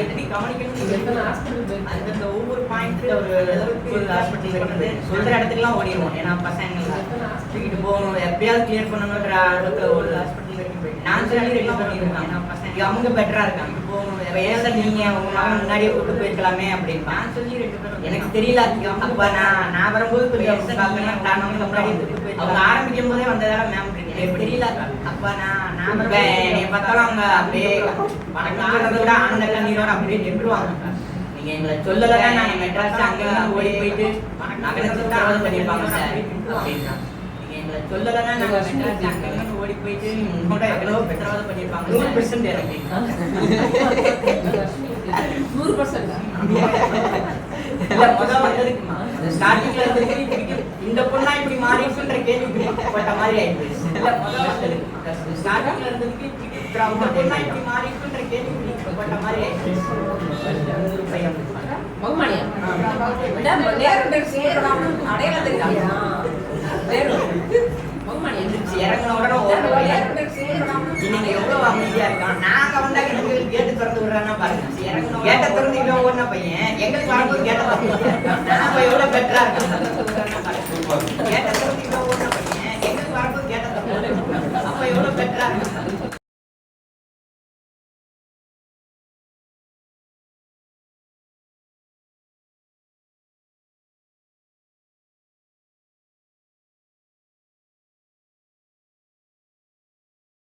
எப்படி கவனிக்கணும் அந்த ஒவ்வொரு பாயிண்ட் ஒரு ஹாஸ்பிட்டல் சொல்ற இடத்துக்குலாம் ஓடிடுவோம். ஏன்னா பசங்க தூக்கிட்டு போகணும், எப்படியாவது கிளியர் பண்ணணுன்ற ஆர்வத்தில் ஒரு ஹாஸ்பிட்டல் வரைக்கும் போயிட்டு நான் சொல்லி ரெடி பண்ணியிருக்காங்க. ஏன்னா பசங்க அவங்க பெட்டரா இருக்காங்க, போகணும் ஏன் சார் நீங்க உங்க மகன் முன்னாடியே கூட்டு போயிருக்கலாமே அப்படின்னு நான் சொல்லி எனக்கு தெரியல. அப்ப நான் வரும்போது கொஞ்சம் முன்னாடி அவங்க ஆரம்பிக்கும் போதே வந்ததால மேம் எனக்கு தெரியல. அப்ப நான் பார்த்தாலும் அவங்க அப்படியே ஆனந்தோட ஆனந்த கண்ணீரோட அப்படியே நின்றுவாங்க. நீங்க எங்களை சொல்லலதான் நாங்க மெட்ராஸ் அங்க ஓடி போயிட்டு நகரத்துக்கு தான் பண்ணிருப்பாங்க சார் அப்படின்னா. எங்களை சொல்லலன்னா நாங்க மெட்ராஸ் அங்க ஓடி போயிட்டு உங்களோட எவ்வளவோ பெட்டராவது பண்ணிருப்பாங்க. 100% எனக்கு 100% இல்ல முதல்ல வந்ததுக்குமா ஸ்டார்டிங்ல இருந்து இந்த பொண்ணா இப்படி மாறிடுச்சுன்ற கேள்வி பட்ட மாதிரி ஆயிடுச்சு. இல்ல முதல்ல வந்ததுக்குமா ஸ்டார்டிங்ல இருந்ததுக்கு இந்த பொண்ணா இப்படி மாறிடுச்சுன்ற கேள்வி பட்ட மாதிரி ஆயிடுச்சு. மகமானியா நேரம் சேரலாம் அடையாளம் தெரியா மகமானியா இறங்கின உடனே நீங்க எவ்வளவு அமைதியா இருக்கான். நாங்க வந்தா எனக்கு கேட்டு திறந்து விடுறான்னா பாருங்க. கேட்ட திறந்து இவ்வளவு ஓடின பையன் எங்களுக்கு வரும்போது கேட்ட திறந்து நான் எவ்வளவு பெட்டரா இருக்கேன். கேட்ட திறந்து